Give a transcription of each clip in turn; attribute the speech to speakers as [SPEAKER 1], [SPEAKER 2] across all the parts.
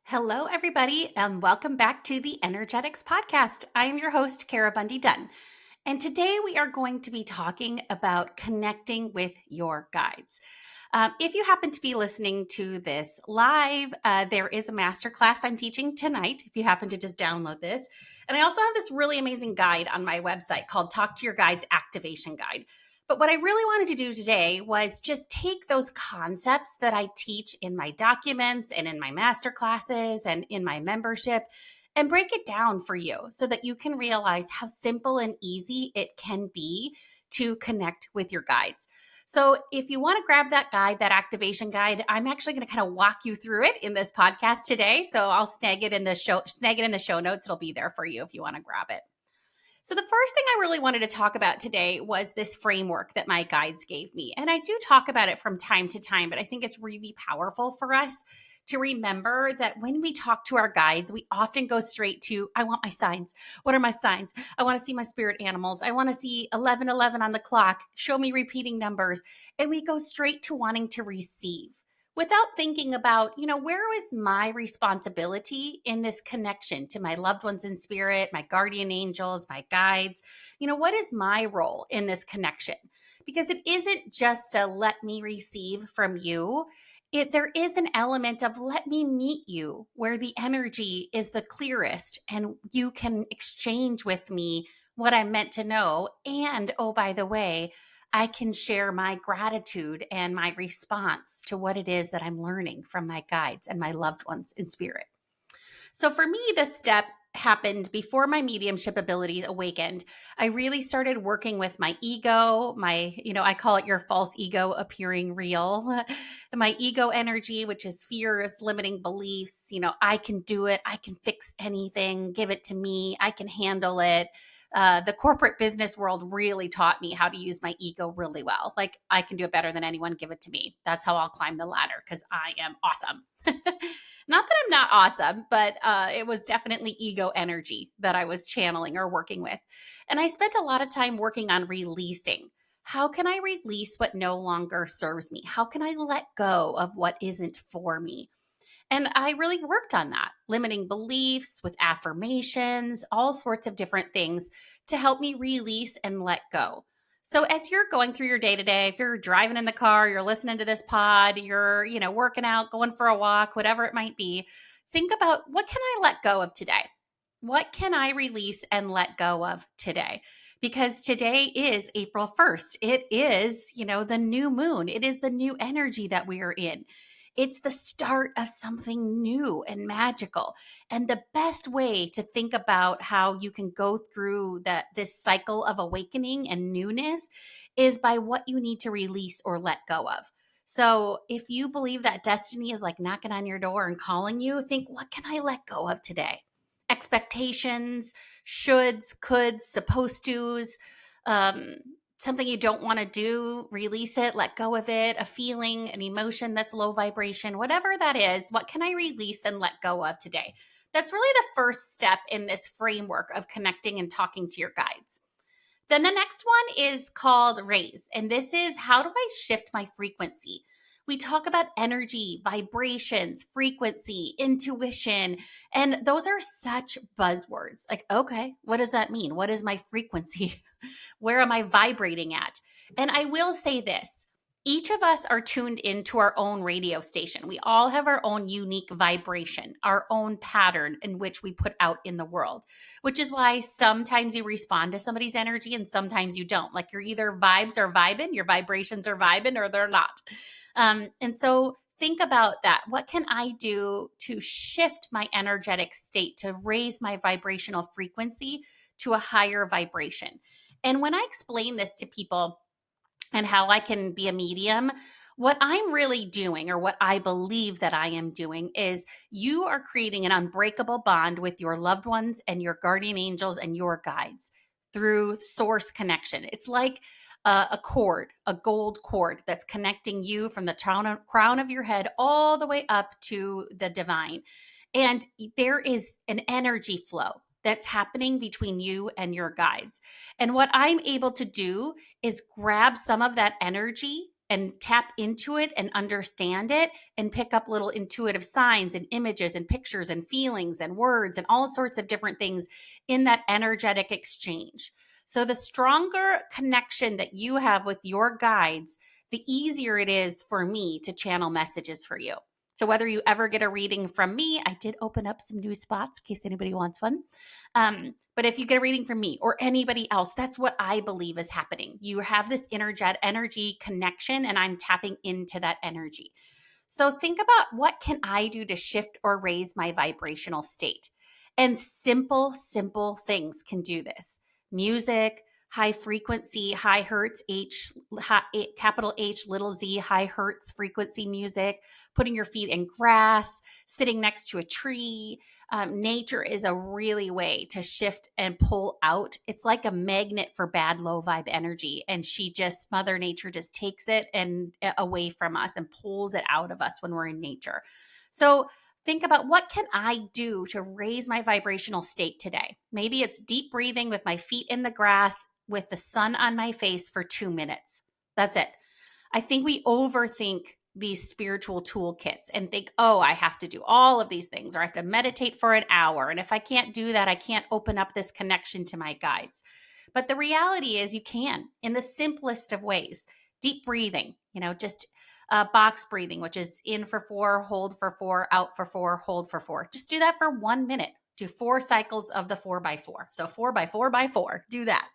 [SPEAKER 1] Hello, everybody, and welcome back to the Energetics Podcast. I am your host, Kara Bunde-Dunn, and today we are going to be talking about connecting with your guides. If you happen to be listening to this live, there is a masterclass I'm teaching tonight, if you happen to just download this. And I also have this really amazing guide on my website called Talk to Your Guides Activation Guide. But what I really wanted to do today was just take those concepts that I teach in my documents and in my masterclasses and in my membership and break it down for you so that you can realize how simple and easy it can be to connect with your guides. So if you want to grab that guide, that activation guide, I'm actually going to kind of walk you through it in this podcast today. So I'll snag it in the show notes. It'll be there for you if you want to grab it. So the first thing I really wanted to talk about today was this framework that my guides gave me. And I do talk about it from time to time, but I think it's really powerful for us to remember that when we talk to our guides, we often go straight to, I want my signs. What are my signs? I want to see my spirit animals. I want to see 11:11 on the clock. Show me repeating numbers. And we go straight to wanting to receive without thinking about, where is my responsibility in this connection to my loved ones in spirit, my guardian angels, my guides? What is my role in this connection? Because it isn't just a let me receive from you. There is an element of let me meet you where the energy is the clearest and you can exchange with me what I'm meant to know. And oh, by the way, I can share my gratitude and my response to what it is that I'm learning from my guides and my loved ones in spirit. So for me, this step happened before my mediumship abilities awakened. I really started working with my ego, I call it your false ego appearing real. My ego energy, which is fears, limiting beliefs. I can do it. I can fix anything. Give it to me. I can handle it. The corporate business world really taught me how to use my ego really well. Like, I can do it better than anyone. Give it to me. That's how I'll climb the ladder because I am awesome. Not that I'm not awesome, but it was definitely ego energy that I was channeling or working with. And I spent a lot of time working on releasing. How can I release what no longer serves me? How can I let go of what isn't for me? And I really worked on that, limiting beliefs with affirmations, all sorts of different things to help me release and let go. So as you're going through your day to day, if you're driving in the car, you're listening to this pod, you're, working out, going for a walk, whatever it might be, think about, what can I let go of today? What can I release and let go of today? Because today is April 1st. It is, the new moon. It is the new energy that we are in. It's the start of something new and magical. And the best way to think about how you can go through this cycle of awakening and newness is by what you need to release or let go of. So if you believe that destiny is like knocking on your door and calling you, think, what can I let go of today? Expectations, shoulds, coulds, supposed tos, something you don't want to do, release it, let go of it, a feeling, an emotion that's low vibration, whatever that is, what can I release and let go of today? That's really the first step in this framework of connecting and talking to your guides. Then the next one is called raise. And this is, how do I shift my frequency? We talk about energy, vibrations, frequency, intuition, and those are such buzzwords. Like, okay, what does that mean? What is my frequency? Where am I vibrating at? And I will say this. Each of us are tuned into our own radio station. We all have our own unique vibration, our own pattern in which we put out in the world, which is why sometimes you respond to somebody's energy and sometimes you don't. Like, your either vibes are vibing, your vibrations are vibing, or they're not. And so think about that. What can I do to shift my energetic state, to raise my vibrational frequency to a higher vibration? And when I explain this to people and how I can be a medium, what I'm really doing, or what I believe that I am doing, is you are creating an unbreakable bond with your loved ones and your guardian angels and your guides through source connection. It's like a cord, a gold cord that's connecting you from the crown of your head all the way up to the divine. And there is an energy flow that's happening between you and your guides. And what I'm able to do is grab some of that energy and tap into it and understand it and pick up little intuitive signs and images and pictures and feelings and words and all sorts of different things in that energetic exchange. So the stronger connection that you have with your guides, the easier it is for me to channel messages for you. So whether you ever get a reading from me, I did open up some new spots in case anybody wants one. But if you get a reading from me or anybody else, that's what I believe is happening. You have this energy connection, and I'm tapping into that energy. So think about, what can I do to shift or raise my vibrational state? And simple things can do this. Music, high frequency, high hertz, capital H, little Z, high hertz frequency music, putting your feet in grass, sitting next to a tree. Nature is a really way to shift and pull out. It's like a magnet for bad, low vibe energy. And Mother Nature just takes it and away from us and pulls it out of us when we're in nature. So think about, what can I do to raise my vibrational state today? Maybe it's deep breathing with my feet in the grass with the sun on my face for 2 minutes. That's it. I think we overthink these spiritual toolkits and think, oh, I have to do all of these things, or I have to meditate for an hour. And if I can't do that, I can't open up this connection to my guides. But the reality is you can, in the simplest of ways. Deep breathing, just box breathing, which is in for 4, hold for 4, out for 4, hold for 4. Just do that for 1 minute. Do 4 cycles of the 4x4. So 4x4x4, do that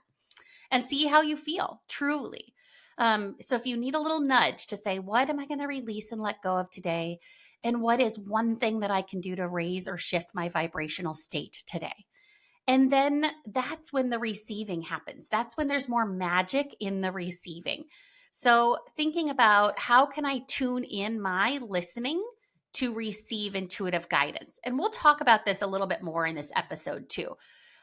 [SPEAKER 1] and see how you feel truly. So if you need a little nudge to say, what am I going to release and let go of today? And what is one thing that I can do to raise or shift my vibrational state today? And then that's when the receiving happens. That's when there's more magic in the receiving. So thinking about, how can I tune in my listening to receive intuitive guidance? And we'll talk about this a little bit more in this episode too.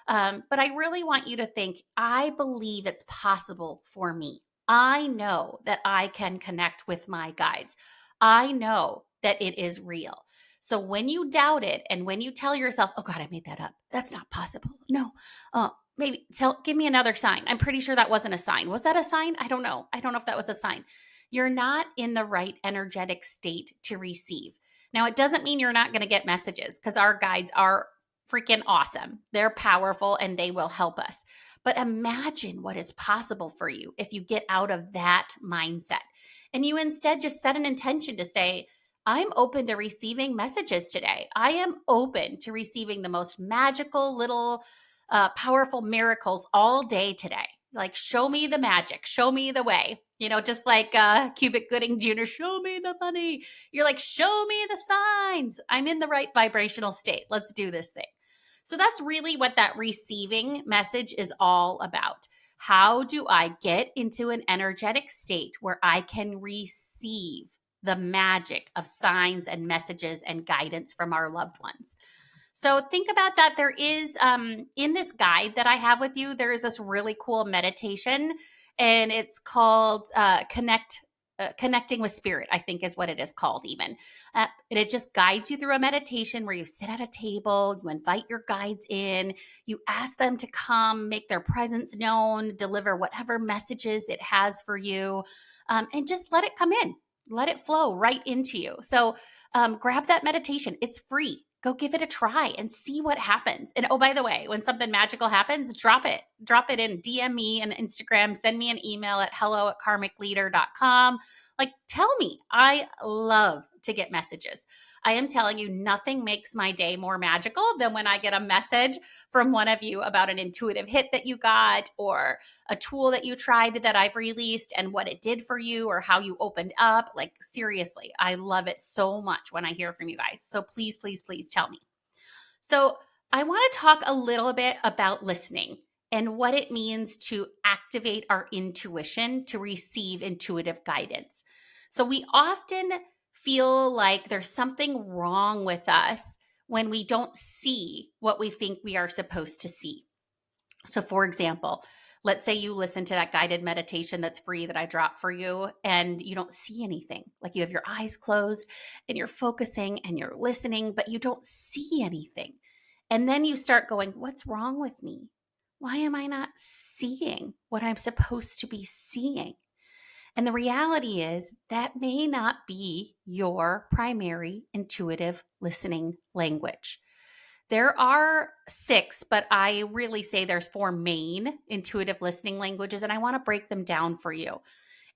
[SPEAKER 1] But I really want you to think, I believe it's possible for me. I know that I can connect with my guides. I know that it is real. So when you doubt it, and when you tell yourself, oh God, I made that up, that's not possible. No, give me another sign. I'm pretty sure that wasn't a sign. Was that a sign? I don't know. I don't know if that was a sign. You're not in the right energetic state to receive. Now, it doesn't mean you're not going to get messages, because our guides are freaking awesome. They're powerful and they will help us. But imagine what is possible for you if you get out of that mindset and you instead just set an intention to say, I'm open to receiving messages today. I am open to receiving the most magical little powerful miracles all day today. Like, show me the magic, show me the way. Just like Cubic Gooding Jr., show me the money. You're like, show me the signs. I'm in the right vibrational state. Let's do this thing. So that's really what that receiving message is all about. How do I get into an energetic state where I can receive the magic of signs and messages and guidance from our loved ones? So think about that. There is, in this guide that I have with you, there is this really cool meditation, and it's called Connecting with Spirit, I think is what it is called even. And it just guides you through a meditation where you sit at a table, you invite your guides in, you ask them to come, make their presence known, deliver whatever messages it has for you, and just let it come in. Let it flow right into you. So grab that meditation. It's free. Go give it a try and see what happens. And oh, by the way, when something magical happens, drop it in, DM me on Instagram, send me an email at hello@karmicleader.com. Like, tell me. I love to get messages. I am telling you, nothing makes my day more magical than when I get a message from one of you about an intuitive hit that you got, or a tool that you tried that I've released and what it did for you, or how you opened up. Like, seriously, I love it so much when I hear from you guys. So please, please, please tell me. So I want to talk a little bit about listening and what it means to activate our intuition to receive intuitive guidance. So we often feel like there's something wrong with us when we don't see what we think we are supposed to see. So for example, let's say you listen to that guided meditation that's free that I dropped for you, and you don't see anything. Like, you have your eyes closed and you're focusing and you're listening, but you don't see anything. And then you start going, what's wrong with me? Why am I not seeing what I'm supposed to be seeing? And the reality is that may not be your primary intuitive listening language. There are six, but I really say there's four main intuitive listening languages, and I want to break them down for you.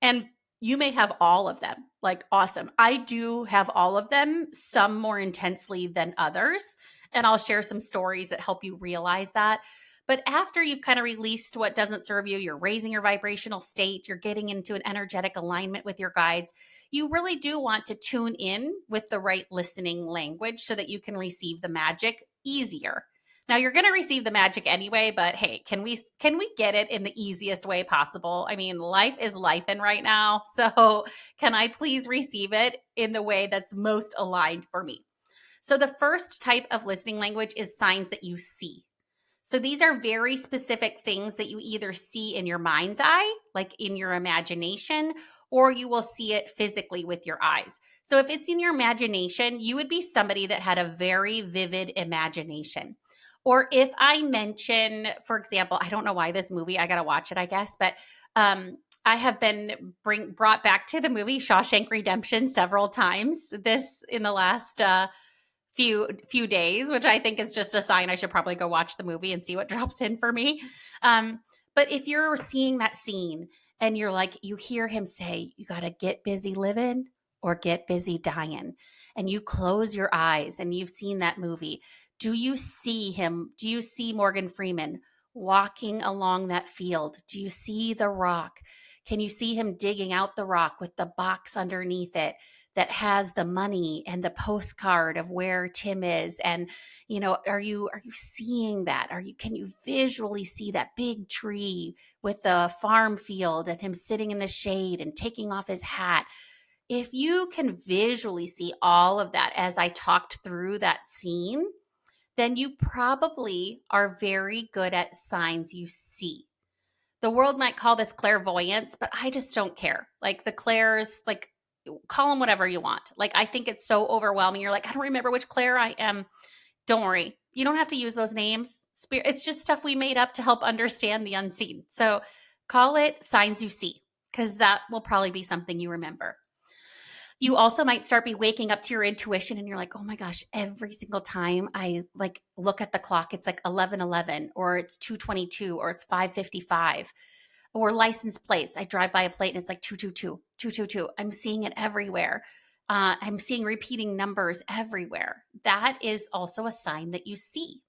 [SPEAKER 1] And you may have all of them. Like, awesome. I do have all of them, some more intensely than others. And I'll share some stories that help you realize that. But after you've kind of released what doesn't serve you, you're raising your vibrational state, you're getting into an energetic alignment with your guides, you really do want to tune in with the right listening language so that you can receive the magic easier. Now you're going to receive the magic anyway, but hey, can we get it in the easiest way possible? I mean, life is lifing right now. So, can I please receive it in the way that's most aligned for me? So, the first type of listening language is signs that you see. So these are very specific things that you either see in your mind's eye, like in your imagination, or you will see it physically with your eyes. So if it's in your imagination, you would be somebody that had a very vivid imagination. Or if I mention, for example, I don't know why this movie, I got to watch it, I guess, but I have been brought back to the movie Shawshank Redemption several times this in the last few days, which I think is just a sign I should probably go watch the movie and see what drops in for me. But if you're seeing that scene and you're like, you hear him say, you got to get busy living or get busy dying, and you close your eyes and you've seen that movie, do you see him? Do you see Morgan Freeman walking along that field? Do you see the rock? Can you see him digging out the rock with the box underneath it that has the money and the postcard of where Tim is? And are you seeing that? Can you visually see that big tree with the farm field and him sitting in the shade and taking off his hat? If you can visually see all of that as I talked through that scene, then you probably are very good at signs you see. The world might call this clairvoyance, but I just don't care. Like the clairs, like call them whatever you want. Like I think it's so overwhelming. You're like, I don't remember which clair I am. Don't worry. You don't have to use those names. It's just stuff we made up to help understand the unseen. So call it signs you see, because that will probably be something you remember. You also might start be waking up to your intuition and you're like, oh my gosh, every single time I like look at the clock, it's like 11:11 or it's 2:22 or it's 5:55. Or license plates. I drive by a plate and it's like 222, 222. I'm seeing it everywhere. I'm seeing repeating numbers everywhere. That is also a sign that you see.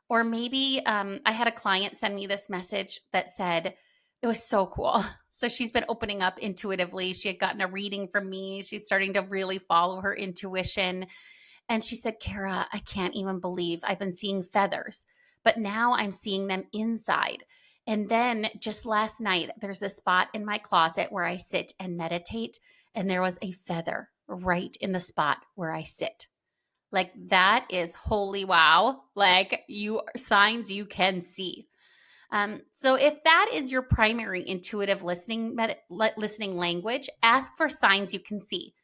[SPEAKER 1] Or maybe I had a client send me this message that said, it was so cool. So she's been opening up intuitively. She had gotten a reading from me. She's starting to really follow her intuition. And she said, Kara, I can't even believe I've been seeing feathers, but now I'm seeing them inside. And then just last night, there's a spot in my closet where I sit and meditate, and there was a feather right in the spot where I sit. Like that is holy wow. Like signs you can see. So if that is your primary intuitive listening language, ask for signs you can see.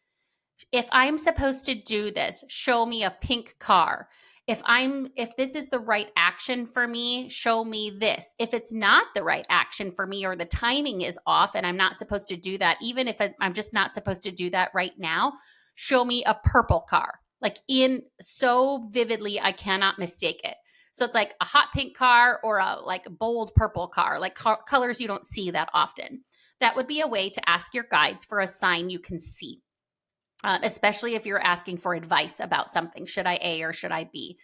[SPEAKER 1] If I'm supposed to do this, show me a pink car. If this is the right action for me, show me this. If it's not the right action for me or the timing is off and I'm not supposed to do that, even if I'm just not supposed to do that right now, show me a purple car. Like in so vividly, I cannot mistake it. So it's like a hot pink car or a like bold purple car, like colors you don't see that often. That would be a way to ask your guides for a sign you can see. Especially if you're asking for advice about something. Should I A or should I B?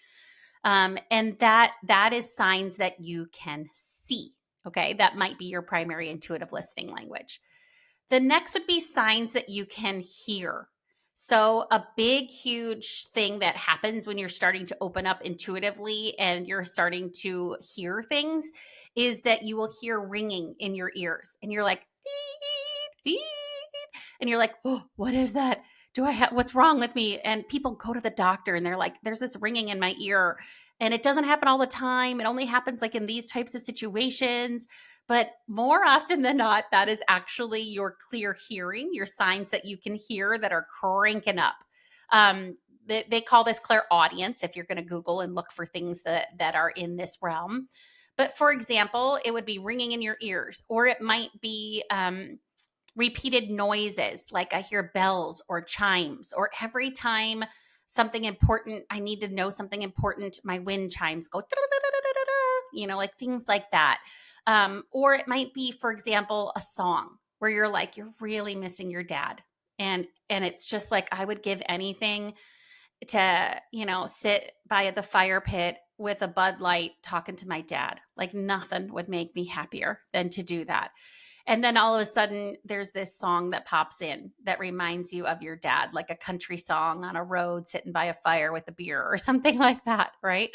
[SPEAKER 1] And that is signs that you can see. Okay, that might be your primary intuitive listening language. The next would be signs that you can hear. So a big, huge thing that happens when you're starting to open up intuitively and you're starting to hear things is that you will hear ringing in your ears. And you're like, beep, beep. And you're like, oh, what is that? What's wrong with me? And people go to the doctor and they're like, there's this ringing in my ear. And it doesn't happen all the time. It only happens like in these types of situations. But more often than not, that is actually your clear hearing, your signs that you can hear that are cranking up. They call this clairaudience if you're going to Google and look for things that are in this realm. But for example, it would be ringing in your ears, or it might be repeated noises, like I hear bells or chimes, or every time something important, I need to know something important, my wind chimes go, like things like that. Or it might be, for example, a song where you're like, you're really missing your dad. And it's just like, I would give anything to, sit by the fire pit with a Bud Light talking to my dad. Like nothing would make me happier than to do that. And then all of a sudden, there's this song that pops in that reminds you of your dad, like a country song on a road sitting by a fire with a beer or something like that, right?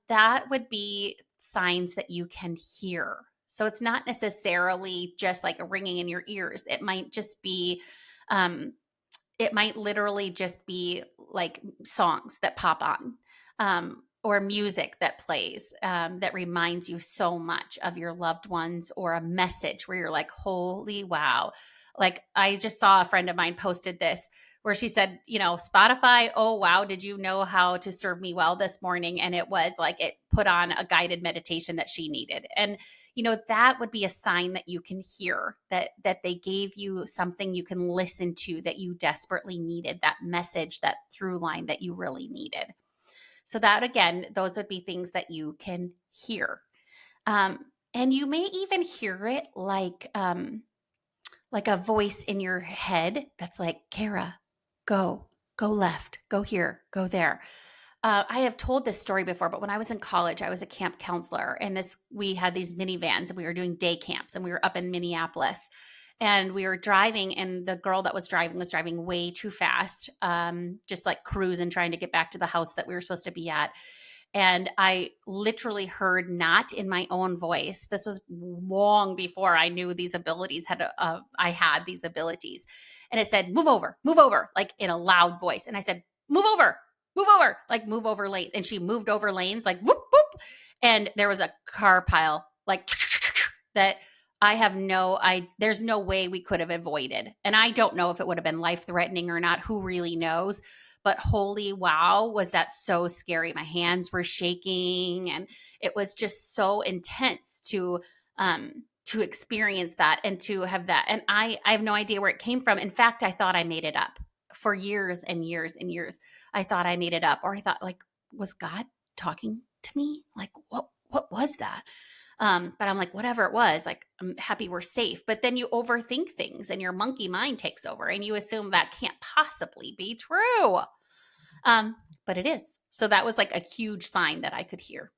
[SPEAKER 1] That would be signs that you can hear. So it's not necessarily just like a ringing in your ears. It might literally just be like songs that pop on, or music that plays, that reminds you so much of your loved ones, or a message where you're like, holy wow. Like I just saw a friend of mine posted this where she said, Spotify, oh wow, did you know how to serve me well this morning? And it was like it put on a guided meditation that she needed. And that would be a sign that you can hear that they gave you something you can listen to that you desperately needed, that message, that through line that you really needed. So that, again, those would be things that you can hear. And you may even hear it like a voice in your head that's like, Kara, go left, go here, go there. I have told this story before, but when I was in college, I was a camp counselor, and we had these minivans, and we were doing day camps, and we were up in Minneapolis, and we were driving, and the girl that was driving way too fast, just like cruising, trying to get back to the house that we were supposed to be at. And I literally heard, not in my own voice, this was long before I knew these abilities I had these abilities. And it said, move over, like in a loud voice. And I said, move over, like move over lane. And she moved over lanes, like whoop, whoop. And there was a car pile, like that there's no way we could have avoided. And I don't know if it would have been life-threatening or not, who really knows? But holy wow, was that so scary. My hands were shaking, and it was just so intense to experience that and to have that. And I have no idea where it came from. In fact, I thought I made it up for years and years and years. I thought I made it up, or I thought, like, was God talking to me? Like, what was that? But I'm like, whatever it was, like, I'm happy we're safe. But then you overthink things, and your monkey mind takes over, and you assume that can't possibly be true. But it is. So that was like a huge sign that I could hear.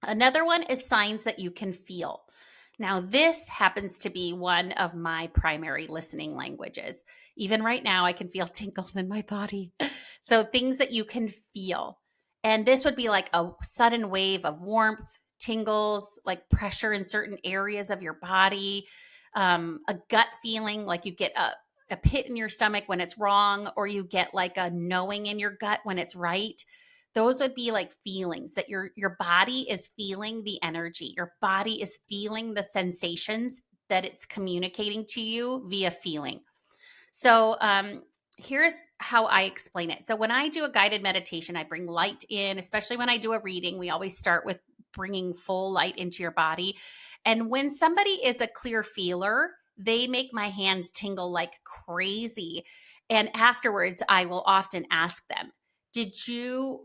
[SPEAKER 1] Another one is signs that you can feel. Now, this happens to be one of my primary listening languages. Even right now, I can feel tingles in my body. So things that you can feel. And this would be like a sudden wave of warmth, tingles, like pressure in certain areas of your body, a gut feeling, like you get a pit in your stomach when it's wrong, or you get like a knowing in your gut when it's right. Those would be like feelings that your body is feeling the energy. Your body is feeling the sensations that it's communicating to you via feeling. So here's how I explain it. So when I do a guided meditation, I bring light in, especially when I do a reading. We always start with bringing full light into your body. And when somebody is a clear feeler, they make my hands tingle like crazy. And afterwards, I will often ask them,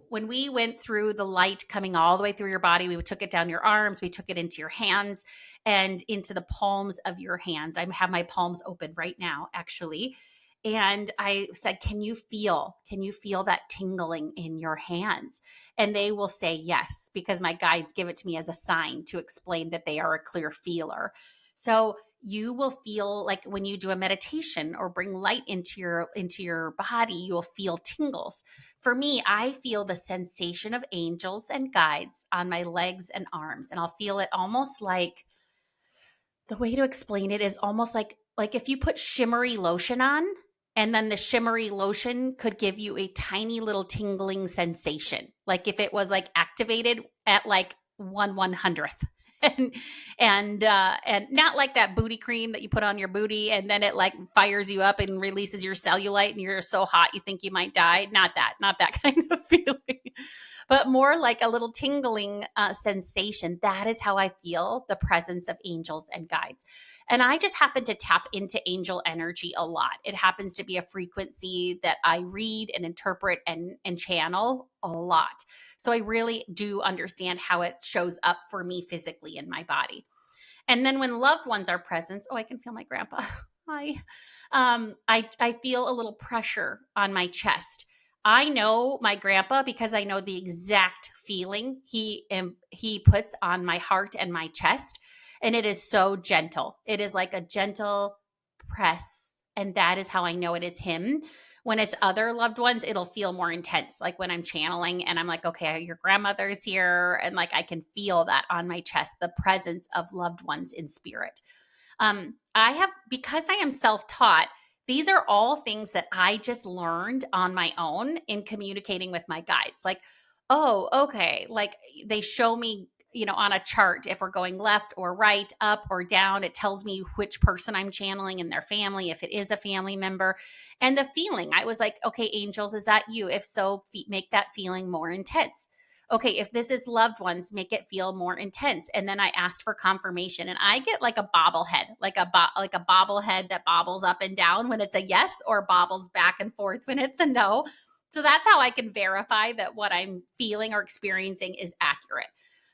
[SPEAKER 1] when we went through the light coming all the way through your body, we took it down your arms, we took it into your hands and into the palms of your hands. I have my palms open right now, actually. And I said, can you feel that tingling in your hands? And they will say yes, because my guides give it to me as a sign to explain that they are a clear feeler. So you will feel like when you do a meditation or bring light into your body, you'll feel tingles. For me, I feel the sensation of angels and guides on my legs and arms. And I'll feel it almost like, the way to explain it is almost like if you put shimmery lotion on, and then the shimmery lotion could give you a tiny little tingling sensation. Like if it was like activated at like 1/100th. And not like that booty cream that you put on your booty and then it like fires you up and releases your cellulite and you're so hot you think you might die. Not that kind of feeling. but more like a little tingling sensation. That is how I feel the presence of angels and guides. And I just happen to tap into angel energy a lot. It happens to be a frequency that I read and interpret and channel a lot. So I really do understand how it shows up for me physically in my body. And then when loved ones are present, oh, I can feel my grandpa. Hi. I feel a little pressure on my chest. I know my grandpa because I know the exact feeling he puts on my heart and my chest, and it is so gentle. It is like a gentle press, and that is how I know it is him. When it's other loved ones, it'll feel more intense. Like when I'm channeling and I'm like, okay, your grandmother's here. And like I can feel that on my chest, the presence of loved ones in spirit. Because I am self-taught, these are all things that I just learned on my own in communicating with my guides. Like, oh, okay. Like they show me, on a chart, if we're going left or right, up or down, it tells me which person I'm channeling and their family, if it is a family member. And the feeling, I was like, okay, angels, is that you? If so, make that feeling more intense. Okay, if this is loved ones, make it feel more intense. And then I asked for confirmation, and I get like a bobblehead, like a bobblehead that bobbles up and down when it's a yes, or bobbles back and forth when it's a no. So that's how I can verify that what I'm feeling or experiencing is accurate.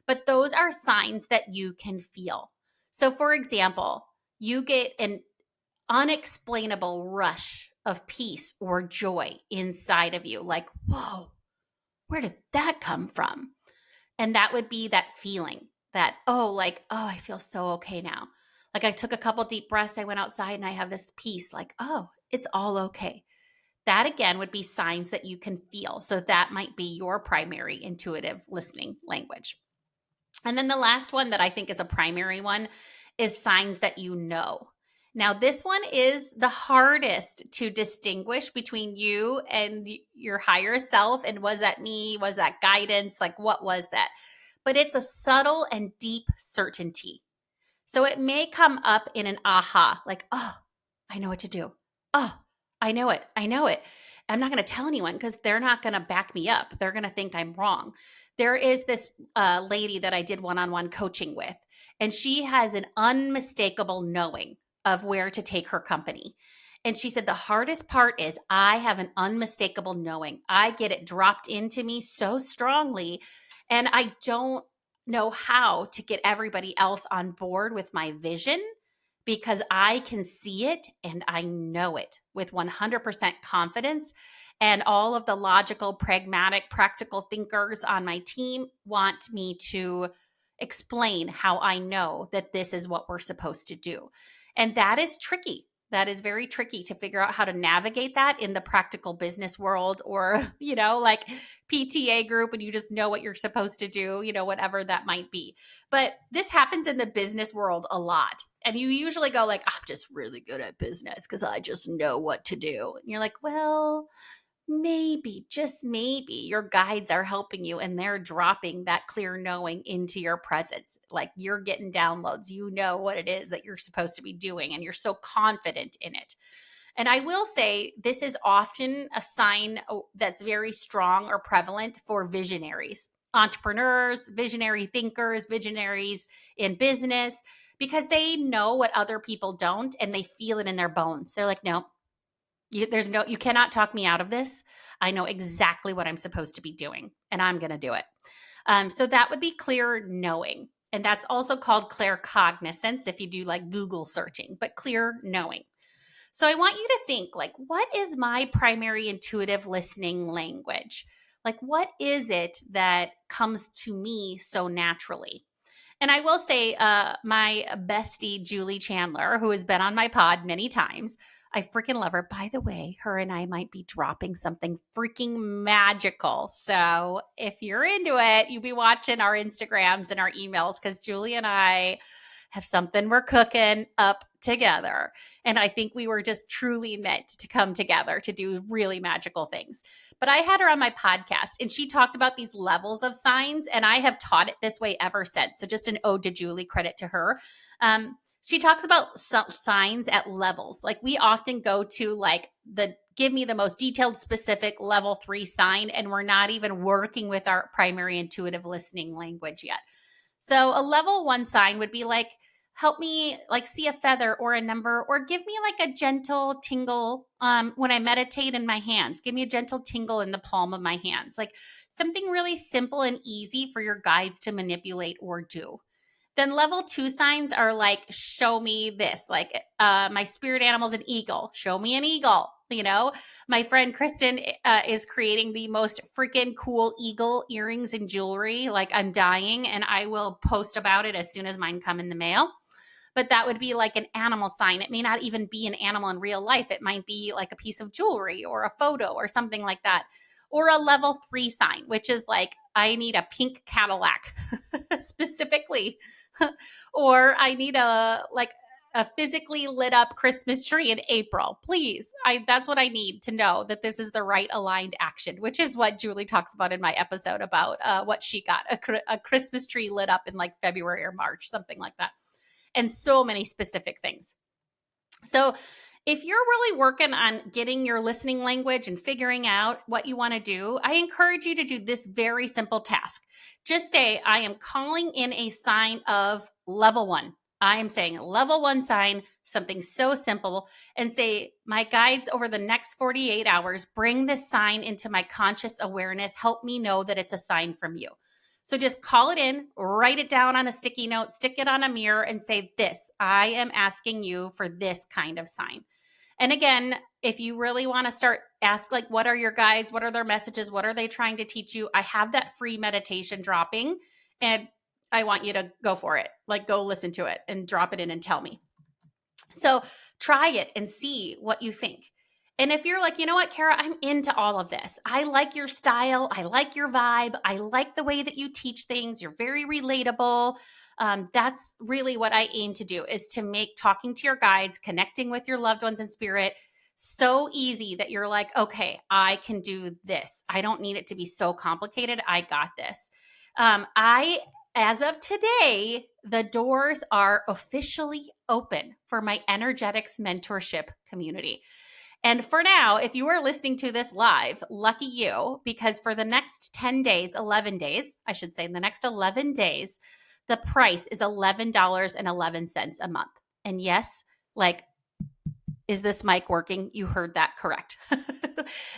[SPEAKER 1] But those are signs that you can feel. So for example, you get an unexplainable rush of peace or joy inside of you. Like, whoa, where did that come from? And that would be that feeling that, I feel so okay now. Like I took a couple deep breaths, I went outside and I have this peace, like, oh, it's all okay. That again would be signs that you can feel. So that might be your primary intuitive listening language. And then the last one that I think is a primary one is signs that you know. Now, this one is the hardest to distinguish between you and your higher self. And was that me? Was that guidance? Like, what was that? But it's a subtle and deep certainty. So it may come up in an aha, like, oh, I know what to do. Oh, I know it. I know it. I'm not going to tell anyone because they're not going to back me up. They're going to think I'm wrong. There is this lady that I did one-on-one coaching with, and she has an unmistakable knowing of where to take her company. And she said, the hardest part is I have an unmistakable knowing. I get it dropped into me so strongly, and I don't know how to get everybody else on board with my vision because I can see it and I know it with 100% confidence. And all of the logical, pragmatic, practical thinkers on my team want me to explain how I know that this is what we're supposed to do. And that is tricky. That is very tricky to figure out how to navigate that in the practical business world, or, like PTA group, and you just know what you're supposed to do, whatever that might be. But this happens in the business world a lot. And you usually go like, I'm just really good at business because I just know what to do. And you're like, well, maybe, just maybe your guides are helping you and they're dropping that clear knowing into your presence. Like you're getting downloads, you know what it is that you're supposed to be doing, and you're so confident in it. And I will say this is often a sign that's very strong or prevalent for visionaries, entrepreneurs, visionary thinkers, visionaries in business, because they know what other people don't and they feel it in their bones. They're like, no, you cannot talk me out of this. I know exactly what I'm supposed to be doing, and I'm going to do it. So that would be clear knowing. And that's also called claircognizance if you do like Google searching, but clear knowing. So I want you to think like, what is my primary intuitive listening language? Like, what is it that comes to me so naturally? And I will say, my bestie, Julie Chandler, who has been on my pod many times, I freaking love her. By the way, her and I might be dropping something freaking magical. So if you're into it, you'll be watching our Instagrams and our emails, because Julie and I have something we're cooking up together. And I think we were just truly meant to come together to do really magical things. But I had her on my podcast and she talked about these levels of signs, and I have taught it this way ever since. So just an ode to Julie, credit to her. She talks about signs at levels. Like we often go to like the give me the most detailed, specific level 3 sign, and we're not even working with our primary intuitive listening language yet. So a level 1 sign would be like, help me like see a feather or a number, or give me like a gentle tingle when I meditate in my hands. Give me a gentle tingle in the palm of my hands. Like something really simple and easy for your guides to manipulate or do. Then level 2 signs are like, show me this. Like my spirit animal's an eagle. Show me an eagle. You know, my friend Kristen is creating the most freaking cool eagle earrings and jewelry. Like I'm dying, and I will post about it as soon as mine come in the mail. But that would be like an animal sign. It may not even be an animal in real life. It might be like a piece of jewelry or a photo or something like that. Or a level 3 sign, which is like, I need a pink Cadillac specifically. Or I need a physically lit up Christmas tree in April. Please. That's what I need to know, that this is the right aligned action, which is what Julie talks about in my episode about what she got, a Christmas tree lit up in like February or March, something like that. And so many specific things. So if you're really working on getting your listening language and figuring out what you want to do, I encourage you to do this very simple task. Just say, I am calling in a sign of level 1. I am saying level 1 sign, something so simple, and say, my guides over the next 48 hours, bring this sign into my conscious awareness. Help me know that it's a sign from you. So just call it in, write it down on a sticky note, stick it on a mirror, and say, this, I am asking you for this kind of sign. And again, if you really want to start, ask like, what are your guides? What are their messages? What are they trying to teach you? I have that free meditation dropping, and I want you to go for it. Like, go listen to it and drop it in and tell me. So try it and see what you think. And if you're like, you know what, Kara, I'm into all of this. I like your style. I like your vibe. I like the way that you teach things. You're very relatable. That's really what I aim to do, is to make talking to your guides, connecting with your loved ones in spirit, so easy that you're like, okay, I can do this. I don't need it to be so complicated. I got this. As of today, the doors are officially open for my Energetics Mentorship Community. And for now, if you are listening to this live, lucky you, because for the next 10 days, 11 days, I should say, in the next 11 days, the price is $11.11 a month. And yes, like, is this mic working? You heard that correct.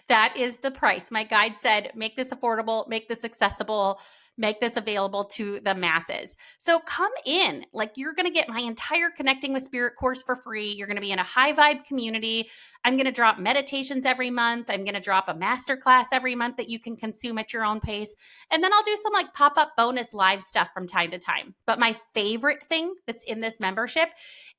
[SPEAKER 1] That is the price. My guide said, make this affordable, make this accessible, make this available to the masses. So come in. Like, you're going to get my entire Connecting with Spirit course for free. You're going to be in a high vibe community. I'm going to drop meditations every month. I'm going to drop a masterclass every month that you can consume at your own pace. And then I'll do some like pop-up bonus live stuff from time to time. But my favorite thing that's in this membership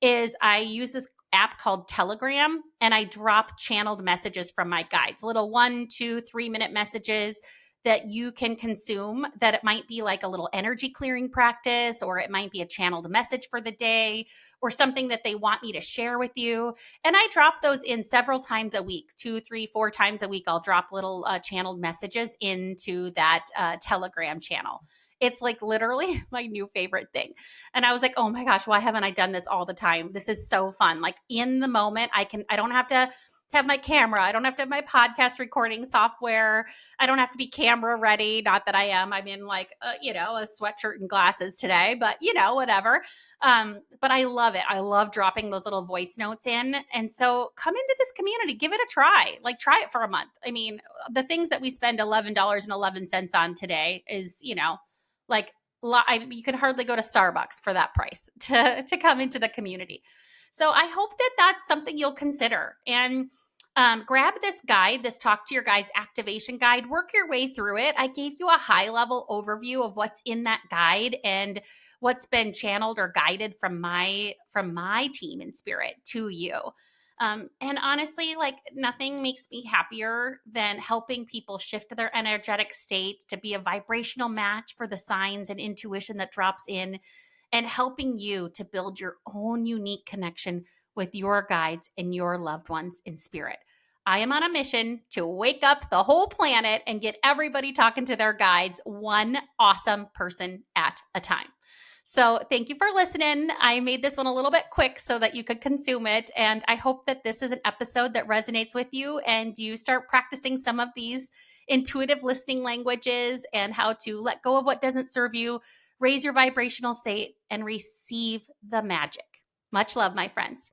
[SPEAKER 1] is I use this app called Telegram, and I drop channeled messages from my guides, little 1, 2, 3-minute messages that you can consume, that it might be like a little energy clearing practice, or it might be a channeled message for the day, or something that they want me to share with you. And I drop those in several times a week, 2, 3, 4 times a week. I'll drop little channeled messages into that Telegram channel. It's like literally my new favorite thing. And I was like, oh my gosh, why haven't I done this all the time? This is so fun. Like, in the moment, I don't have to have my camera. I don't have to have my podcast recording software. I don't have to be camera ready. Not that I am. I'm in like, a sweatshirt and glasses today, but whatever. But I love it. I love dropping those little voice notes in. And so come into this community, give it a try. Like, try it for a month. I mean, the things that we spend $11.11 on today is, like, you can hardly go to Starbucks for that price to come into the community. So I hope that that's something you'll consider. And grab this guide, this Talk to Your Guides activation guide, work your way through it. I gave you a high level overview of what's in that guide and what's been channeled or guided from my team in spirit to you. And honestly, like, nothing makes me happier than helping people shift their energetic state to be a vibrational match for the signs and intuition that drops in, and helping you to build your own unique connection with your guides and your loved ones in spirit. I am on a mission to wake up the whole planet and get everybody talking to their guides, one awesome person at a time. So thank you for listening. I made this one a little bit quick so that you could consume it. And I hope that this is an episode that resonates with you and you start practicing some of these intuitive listening languages and how to let go of what doesn't serve you, raise your vibrational state, and receive the magic. Much love, my friends.